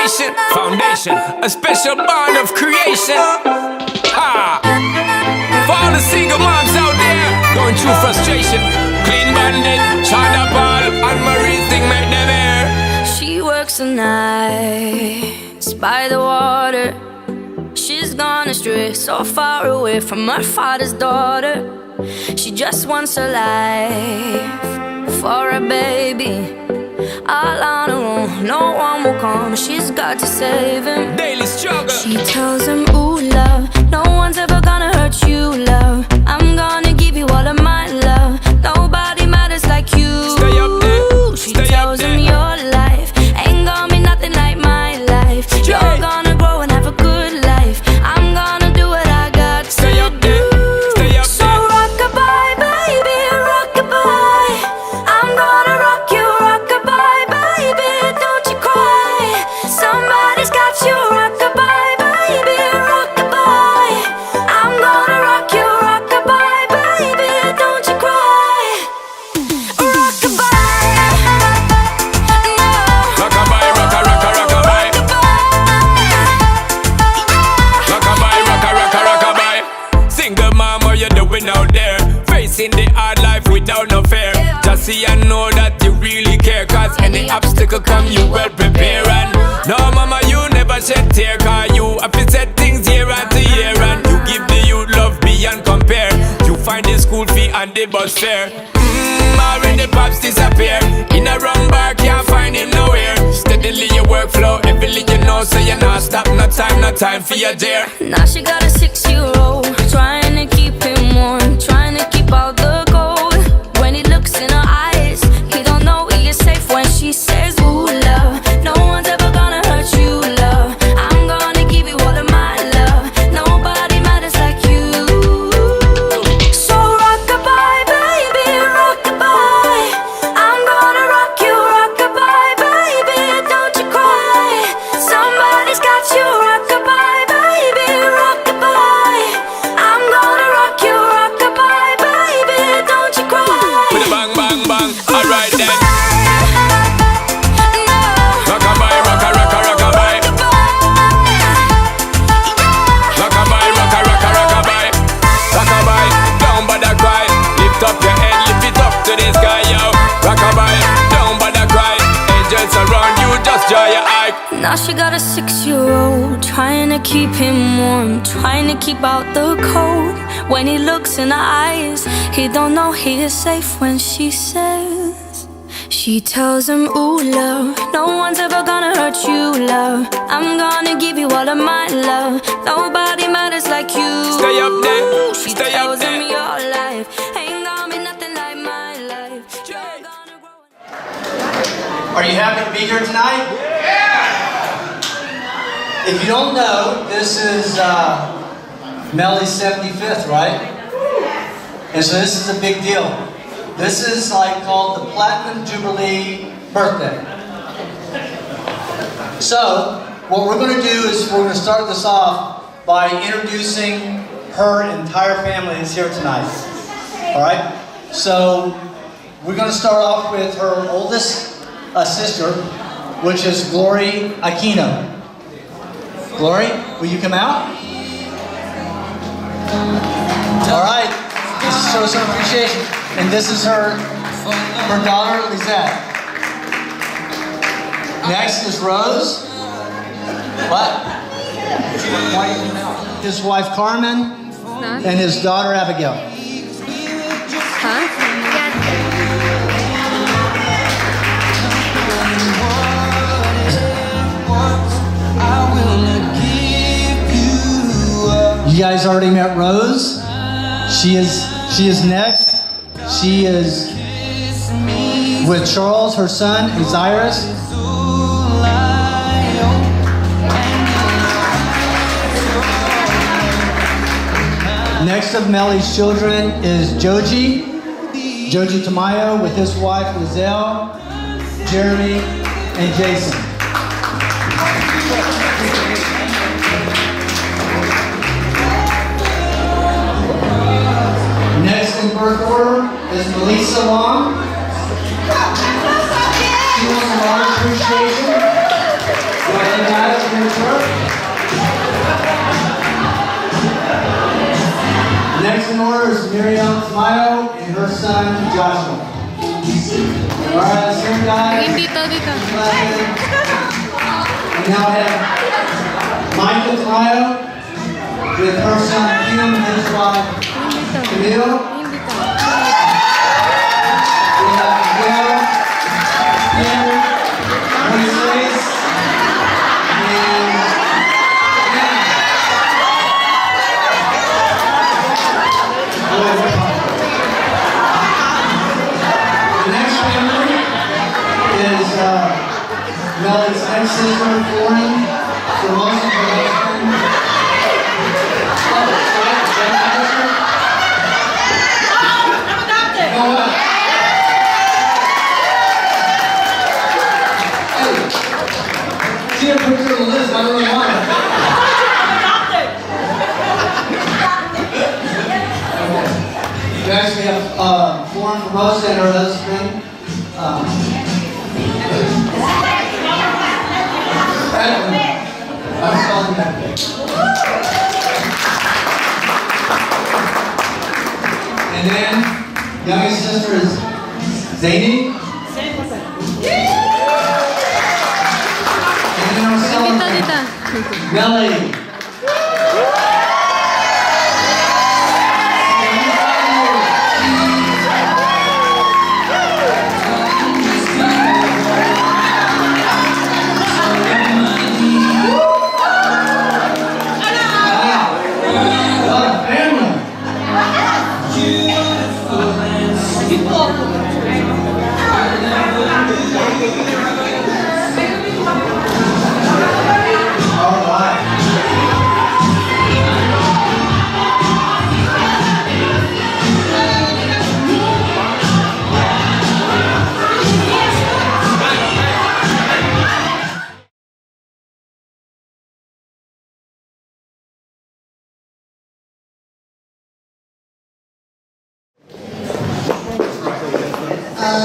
nation. Foundation, a special bond of creation. Ha! For all the single moms out there going through frustration, Clean Bandit, China Ball, and Marie thing make them air. She works the nights by the water. She's gone astray, so far away from her father's daughter. She just wants her life for a baby. All on her own, no one will come. She's got to save him. Daily struggle. She tells him, ooh, love, no one's ever gonna hurt you, love. I'm gonna give you all of my love. Nobody matters like you. Stay up there. She tells him your life ain't gonna be nothing like my life. You're gonna grow and have a good life. I'm gonna do what I got to Stay up there. Stay up so there. rock-a-bye, baby, rock-a-bye. I'm gonna rock you, rock-a-bye, baby, don't you cry. Somebody's got you, rock-a-bye, baby, rock-a-bye. I'm gonna rock you, rock-a-bye, baby, don't you cry. Rock-a-bye, no. Rock-a-bye, rock-a-rock-a, rock-a-bye. Rock-a-bye, rock-a-rock-a, rock-a-bye. Single mom, what you doing out there? Facing the hard life without no fear. Just see and know that you really care. Cause any obstacle come, you well prepare. And no mama, you never shed tear. Cause you have to set things year after year. And you give the youth love beyond compare. You find the school fee and the bus fare. Already pops disappear. In a wrong bar, can't find him nowhere. Steadily your workflow, everything you know. So you not stop, no time for your dare. Now she got a 6-year-old, trying to keep him warm, trying to keep out the cold. When he looks in her eyes, he don't know he is safe when she says, ooh, love, no one's ever gonna hurt you, love. I'm gonna give you all of my love. Nobody matters like you. So rock-a-bye, baby, rock-a-bye. I'm gonna rock you, rock-a-bye, baby, don't you cry. Somebody's got you, rock-a-bye, baby, rock-a-bye. I'm gonna rock you, rock-a-bye, baby, don't you cry. With a bang, bang, bang. Alright then. No. Rock-a-bye, rock-a-rock-a, rock-a-bye. Rock-a-bye, rock-a-rock-a, rock-a-bye. Rock-a-bye, don't bother cry. Lift up your head, lift it up to the sky, yo. Rock-a-bye, don't bother cry. Angels around you, just dry your eye. Now she got a 6-year-old, trying to keep him warm, trying to keep out the cold. When he looks in her eyes, he don't know he is safe when she says. She tells him, ooh, love, no one's ever gonna hurt you, love. I'm gonna give you all of my love. Nobody matters like you. Stay up there, She stay tells up there. him your life ain't gonna be nothing like my life. You're gonna grow. Are you happy to be here tonight? Yeah! If you don't know, this is Mely's 75th, right? And so this is a big deal. This is like called the Platinum Jubilee birthday. So, what we're going to do is we're going to start this off by introducing her entire family is here tonight. Alright? So, we're going to start off with her oldest sister, which is Glory Aquino. Glory, will you come out? Alright, just show some appreciation. And this is her daughter, Lizette. Next is Rose. What? His wife Carmen and his daughter Abigail. Huh? You guys already met Rose. She is next. She is with Charles, her son, and Cyrus. Next of Mely's children is Joji Tamayo with his wife Lizelle, Jeremy, and Jason. Next in birth order is Melissa Long. She wants a lot of appreciation. Go ahead, guys. daughter is Miriam Tamayo and her son Joshua. Alright, same guy. Dito. We now have Michael Tamayo with her son Kim and his wife Camille. We have Miguel, Peter, Moises, and the next family is Mely's ex-sister, Lauren, for most of her husband. I'm adopted. Go ahead. Hey, see her picture on the list, I don't really want it. We actually have Lauren Formosa and her husband. I'm calling that. And then, youngest sister is Zany. And then our celebrant, Mely.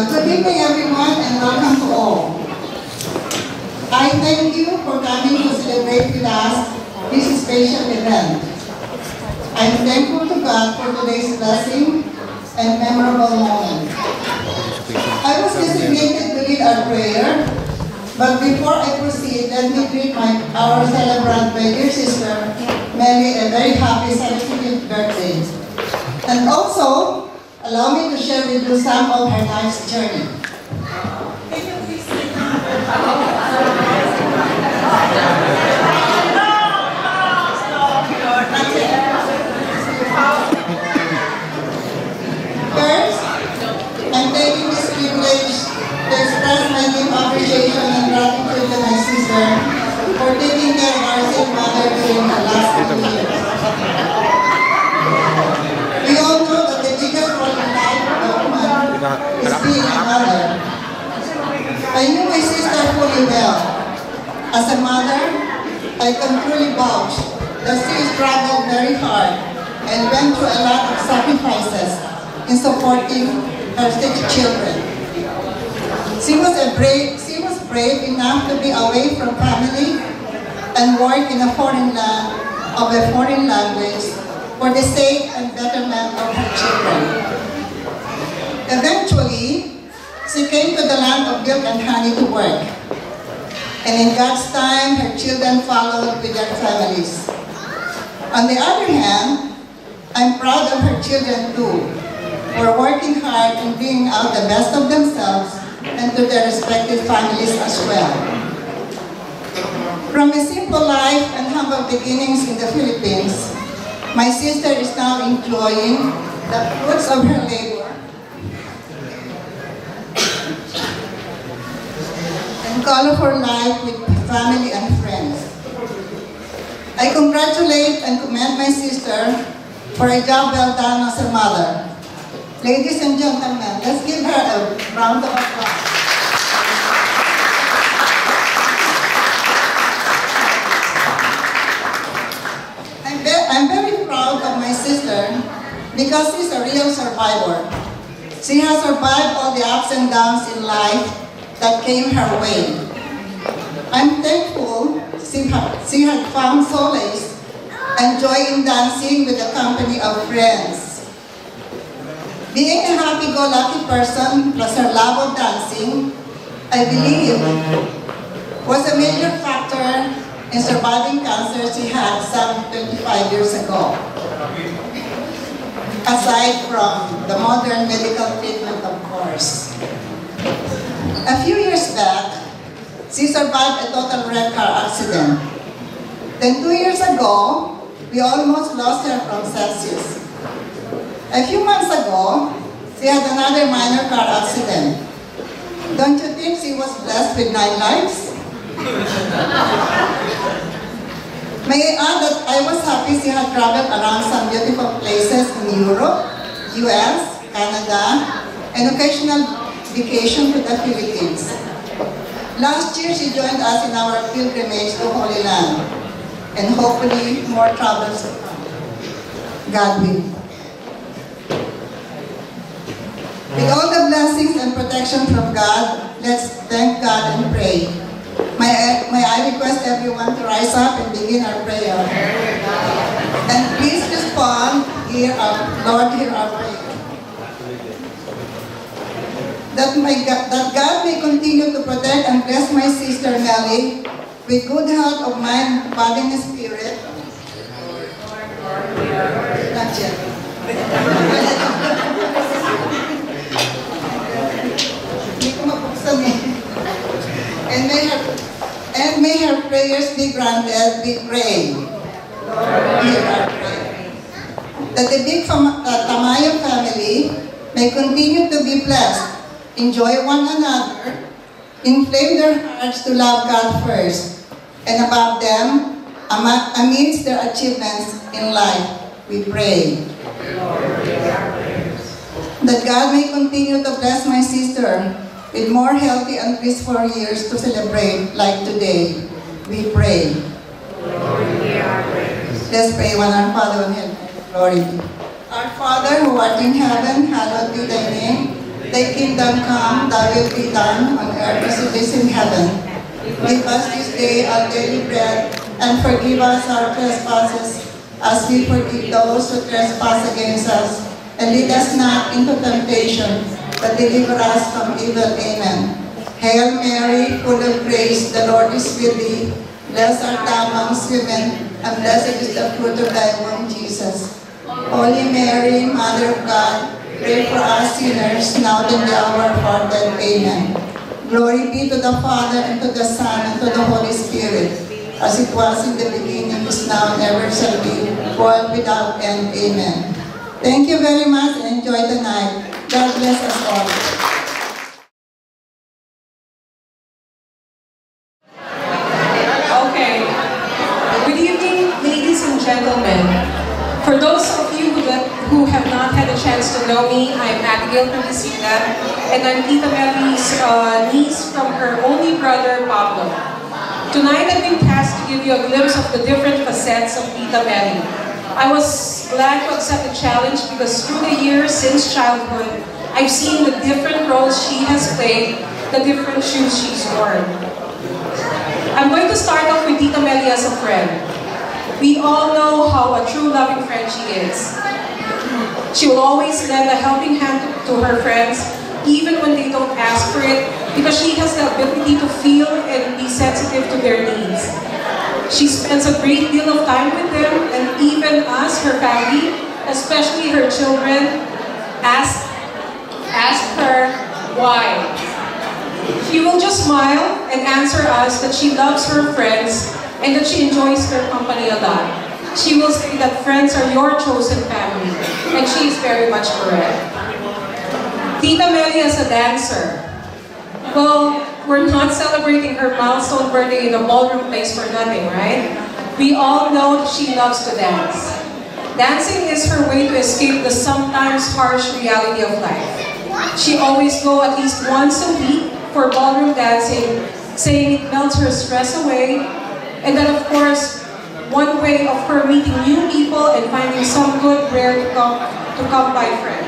Good evening, everyone, and welcome to all. I thank you for coming to celebrate with us this special event. I'm thankful to God for today's blessing and memorable moment. I was designated to lead our prayer, but before I proceed, let me greet our celebrant, my dear sister, Mely, a very happy 75th birthday. And also, allow me to share with you some of her life's journey. First, I'm taking this privilege to express my deep appreciation and gratitude to my sister for taking care of our sick mother during the last 2 years. We all know that the biggest role in life of a woman is being a mother. I knew my sister fully well. As a mother, I can truly vouch that she struggled very hard and went through a lot of sacrifices in supporting her 6 children. She was brave enough to be away from family and work in a foreign language for the sake and betterment of her children. Eventually, she came to the land of milk and honey to work. And in God's time, her children followed with their families. On the other hand, I'm proud of her children too, for working hard and bringing out the best of themselves and to their respective families as well. From a simple life and humble beginnings in the Philippines, my sister is now enjoying the fruits of her labor and colorful life with family and friends. I congratulate and commend my sister for a job well done as a mother. Ladies and gentlemen, let's give her a round of applause. I'm very proud of my sister because she's a real survivor. She has survived all the ups and downs in life that came her way. I'm thankful she had found solace and joy in dancing with the company of friends. Being a happy-go-lucky person plus her love of dancing, I believe, was a major factor in surviving cancer she had some 25 years ago. Aside from the modern medical treatment, of course. A few years back, she survived a total wreck car accident. Then 2 years ago, we almost lost her from sepsis. A few months ago, she had another minor car accident. Don't you think she was blessed with 9 lives? May I add that I was happy she had traveled around some beautiful places in Europe, US, Canada, and occasional vacation to the Philippines. Last year, she joined us in our pilgrimage to Holy Land, and hopefully more travels to come. God will. With all the blessings and protection from God, let's thank God and pray. May I request everyone to rise up and begin our prayer. And please respond, Lord, hear our prayer. That God may continue to protect and bless my sister Mely with good health of mind, body, and spirit. Not yet. Hindi ko mabuksan eh. And may her prayers be granted, we pray. Hear our prayer. That the big Tamayo family may continue to be blessed, enjoy one another, inflame their hearts to love God first, and above them, amidst their achievements in life, we pray. That God may continue to bless my sister with more healthy and peaceful years to celebrate like today, we pray. Let's pray one our Father in heaven. Glory be. Our Father who art in heaven, hallowed be thy name. Thy kingdom come, thy will be done on earth as it is in heaven. Give us this day our daily bread, and forgive us our trespasses, as we forgive those who trespass against us. And lead us not into temptation, but deliver us from evil. Amen. Hail Mary, full of grace, the Lord is with thee. Blessed art thou amongst women, and blessed is the fruit of thy womb, Jesus. Holy Mary, Mother of God, pray for us sinners, now and in the hour of our death. Amen. Glory be to the Father, and to the Son, and to the Holy Spirit, as it was in the beginning, is now, and ever shall be, world without end. Amen. Thank you very much, and enjoy the night. God bless us all. Okay. Good evening, ladies and gentlemen. For those of you who have not had a chance to know me, I'm Abigail Provicina, and I'm Tita Mely's niece from her only brother, Pablo. Tonight, I've been tasked to give you a glimpse of the different facets of Tita Mely. I was glad to accept the challenge because through the years since childhood, I've seen the different roles she has played, the different shoes she's worn. I'm going to start off with Tita Mely as a friend. We all know how a true loving friend she is. She will always lend a helping hand to her friends, even when they don't ask for it, because she has the ability to feel and be sensitive to their needs. She spends a great deal of time with them, and even us, her family, especially her children, ask her why. She will just smile and answer us that she loves her friends and that she enjoys their company a lot. She will say that friends are your chosen family, and she is very much correct. Tita Mely as a dancer. Well, we're not celebrating her milestone birthday in a ballroom place for nothing, right? We all know that she loves to dance. Dancing is her way to escape the sometimes harsh reality of life. She always goes at least once a week for ballroom dancing, saying it melts her stress away, and that of course, one way of her meeting new people and finding some good, rare to come by friends.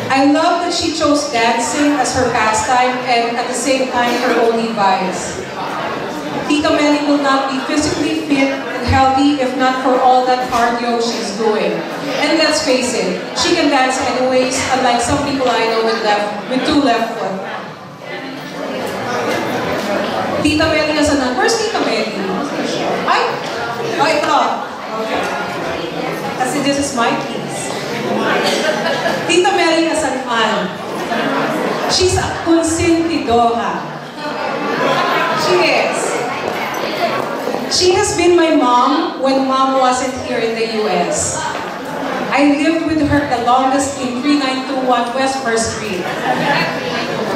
I love that she chose dancing as her pastime and at the same time her only vice. Tita Mely will not be physically fit and healthy if not for all that cardio she's doing. And let's face it, she can dance anywhere always, unlike some people I know with two left foot. Tita Mely as an aunt. Where's Tita Mely? Ito. Okay. Kasi this is my piece. Tita Mely as an aunt. She's a consentidora. She is. She has been my mom when mom wasn't here in the US. I lived with her the longest in 3921 West 1st Street.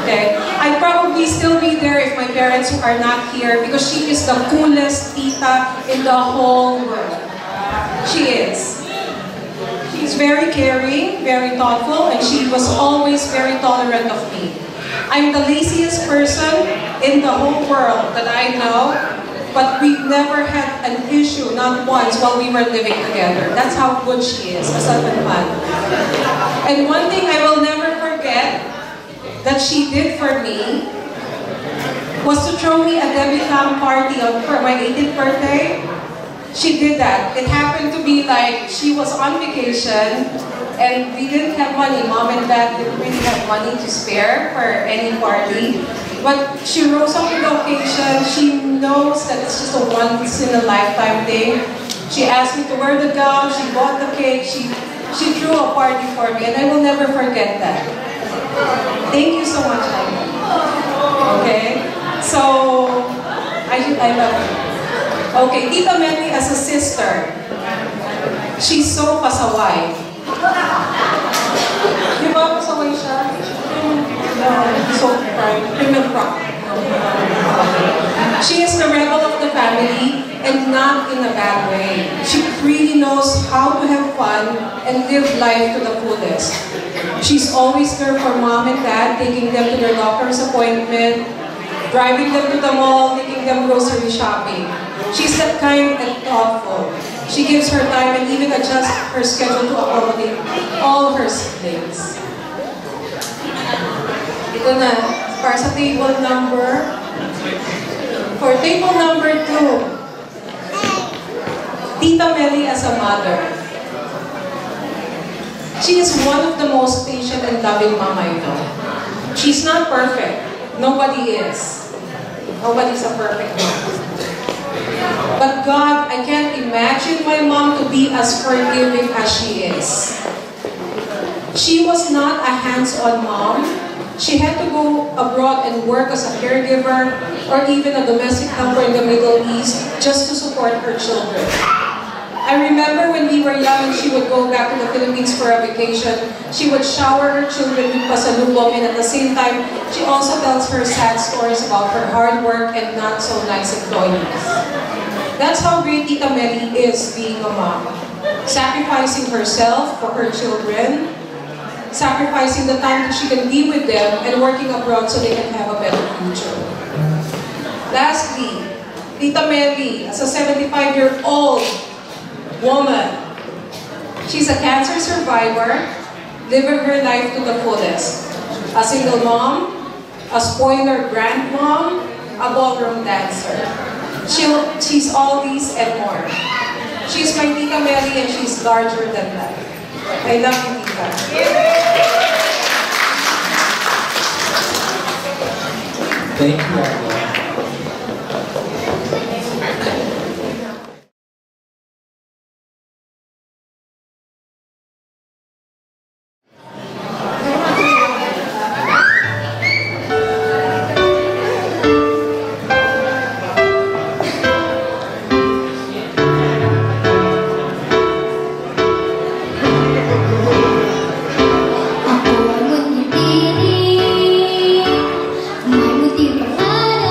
Okay? I'd probably still be there if my parents are not here because she is the coolest tita in the whole world. She is. She's very caring, very thoughtful, and she was always very tolerant of me. I'm the laziest person in the whole world that I know, but we've never had an issue, not once, while we were living together. That's how good she is as a aunt. And one thing I will never forget that she did for me was to throw me a debutante party for my 18th birthday. She did that. It happened to be like she was on vacation and we didn't have money. Mom and dad didn't really have money to spare for any party. But she rose up to the occasion. She knows that it's just a once-in-a-lifetime thing. She asked me to wear the gown. She bought the cake. She threw a party for me, and I will never forget that. Thank you so much, Ivy. Okay? So, I love her. Okay, Tita Mely as a sister. She's so pasaway. Di ba pasaway siya? So prim and proper. She is the rebel of the family and not in a bad way. She really knows how to have fun and live life to the fullest. She's always there for mom and dad, taking them to their doctor's appointment, driving them to the mall, taking them grocery shopping. She's that kind and thoughtful. She gives her time and even adjusts her schedule to accommodate all her siblings. Ito na, para sa table number. For table number 2, Tita Mely as a mother. She is one of the most patient and loving mom I know. She's not perfect. Nobody is. Nobody's a perfect mom. But God, I can't imagine my mom to be as forgiving as she is. She was not a hands-on mom. She had to go abroad and work as a caregiver or even a domestic helper in the Middle East just to support her children. I remember when we were young and she would go back to the Philippines for a vacation, she would shower her children with pasalubong, and at the same time, she also tells her sad stories about her hard work and not so nice employees. That's how great Tita Mely is being a mom. Sacrificing herself for her children, sacrificing the time that she can be with them and working abroad so they can have a better future. Lastly, Tita Mely, as a 75-year-old woman, she's a cancer survivor, living her life to the fullest. A single mom, a spoiler grandmom, a ballroom dancer. She's all these and more. She's my Tita Mely and she's larger than life. I love you, Tita. Thank you. Aku menghindari, mau tiba pada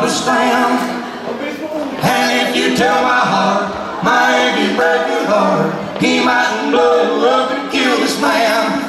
understand. And if you tell my heart, my achy, breaky heart, he might blow up and kill this man.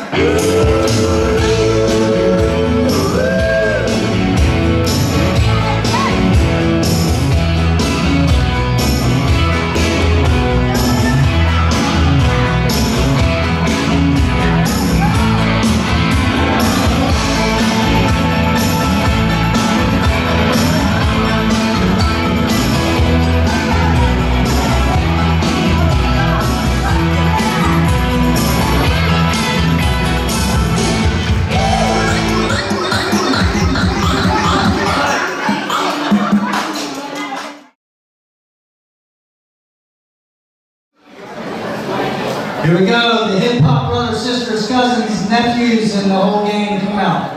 Here we go, the hip hop brothers, sisters, cousins, nephews, and the whole gang come out.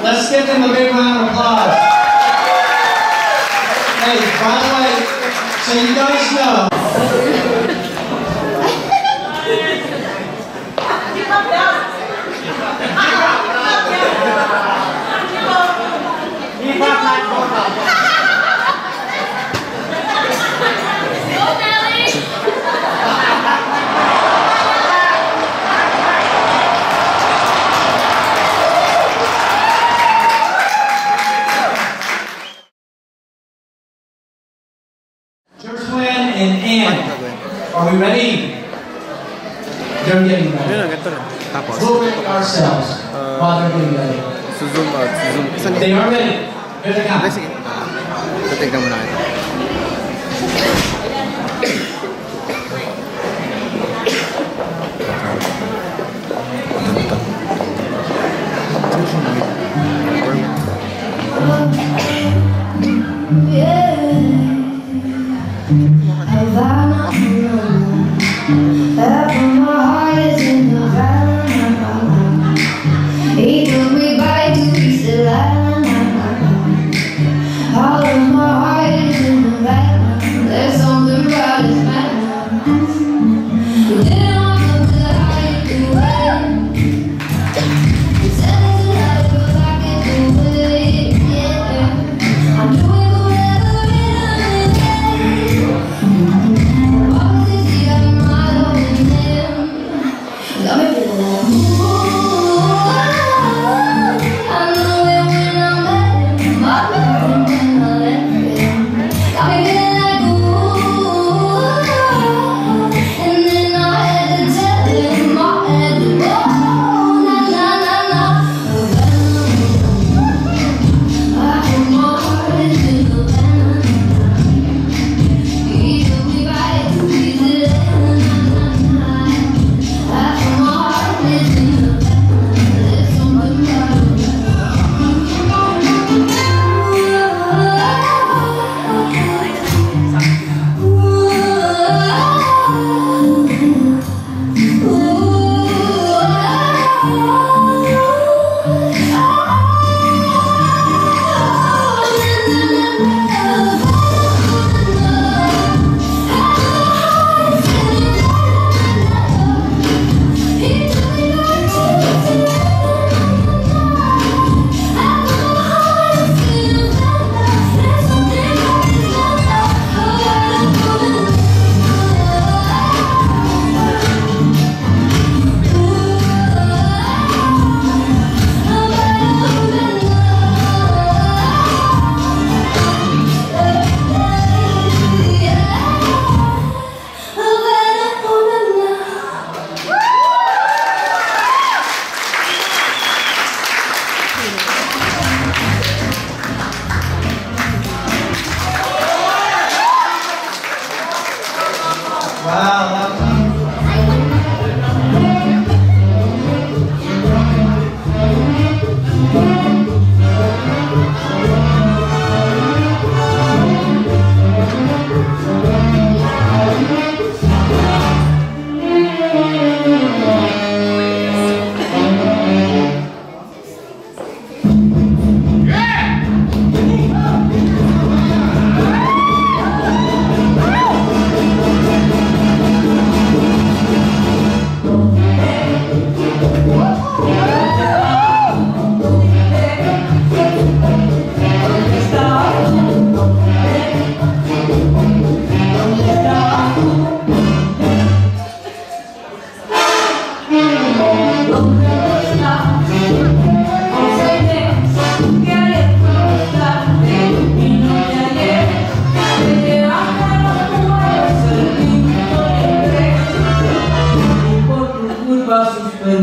Let's give them a big round of applause. Hey, by the way, so you guys know. Are we ready? They're getting ready. We'll ready ourselves while they're getting ready. They are ready. Here they come. Tignan mo na ito.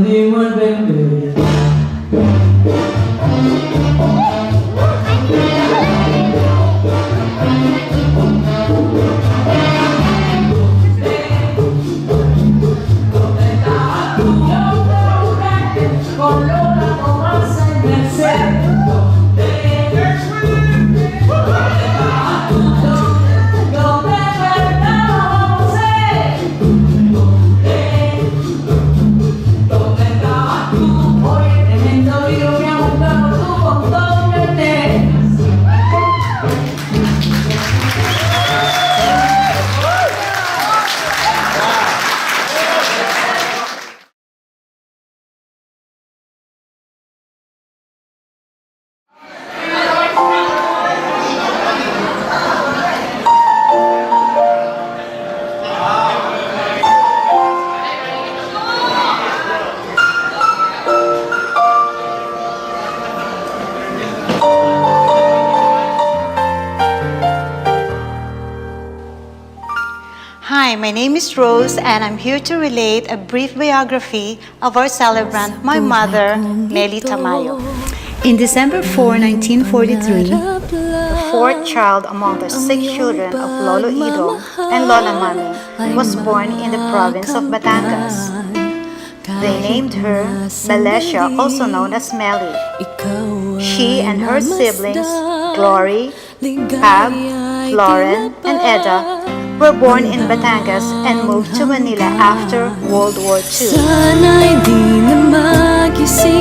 honeymoon, baby. Hi, my name is Rose and I'm here to relate a brief biography of our celebrant, my mother, Mely Tamayo. In December 4, 1943, the fourth child among the 6 children of Lolo Ido and Lola Mami was born in the province of Batangas. They named her Melecia, also known as Mely. She and her siblings, Glory, Pab, Floren, and Eda, were born in Batangas and moved to Manila after World War II.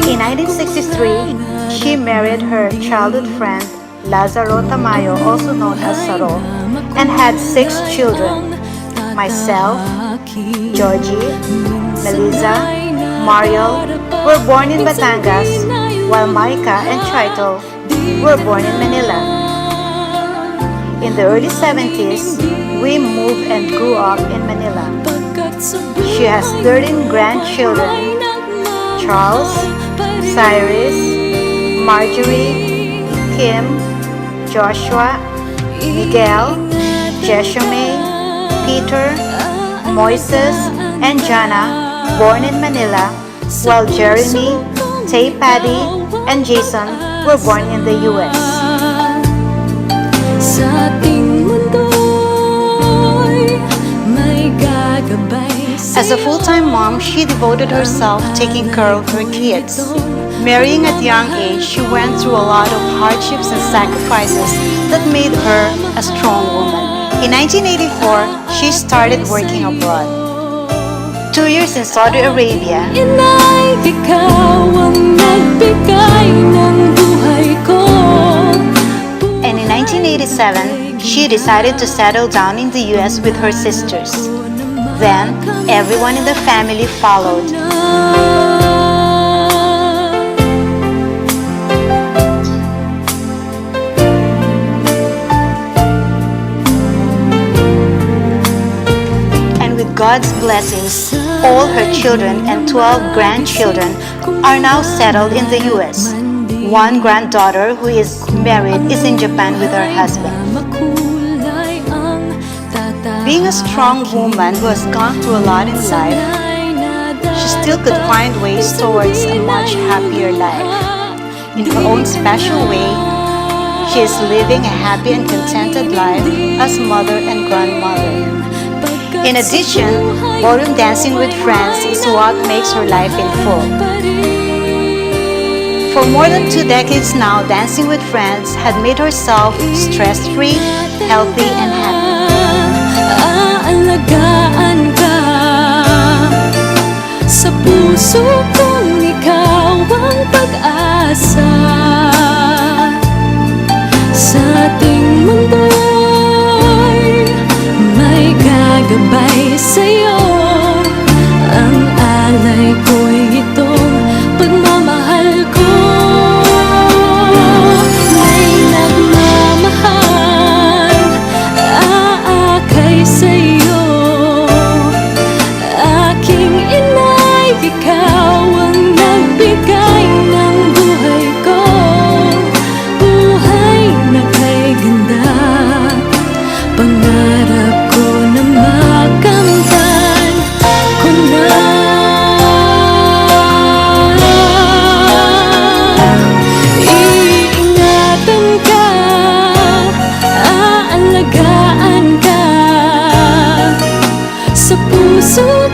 In 1963, she married her childhood friend Lazaro Tamayo, also known as Saro, and had 6 children. Myself, Georgie, Melissa, Mariel were born in Batangas, while Maika and Chaito were born in Manila. In the early 70s, we moved and grew up in Manila. She has 13 grandchildren: Charles, Cyrus, Marjorie, Kim, Joshua, Miguel, Jeshume, Peter, Moises, and Jana, born in Manila, while Jeremy, Tay Paddy, and Jason were born in the US. As a full-time mom, she devoted herself taking care of her kids. Marrying at a young age, she went through a lot of hardships and sacrifices that made her a strong woman. In 1984, she started working abroad. 2 years in Saudi Arabia, and in 1987, she decided to settle down in the US with her sisters. Then, everyone in the family followed. And with God's blessings, all her children and 12 grandchildren are now settled in the US. One granddaughter who is married is in Japan with her husband. Being a strong woman who has gone through a lot in life, she still could find ways towards a much happier life. In her own special way, she is living a happy and contented life as mother and grandmother. In addition, ballroom dancing with friends is what makes her life in full. For more than 2 decades now, dancing with friends had made herself stress-free, healthy, and happy. Aalagaan ka sa puso kong ikaw ang pag-asa. Sa ating mundo'y may gagabay sa'yo. Ang alay ko'y itong pagmamahal ko. May nagmamahal, aakay sa'yo. Aking inay, ikaw puso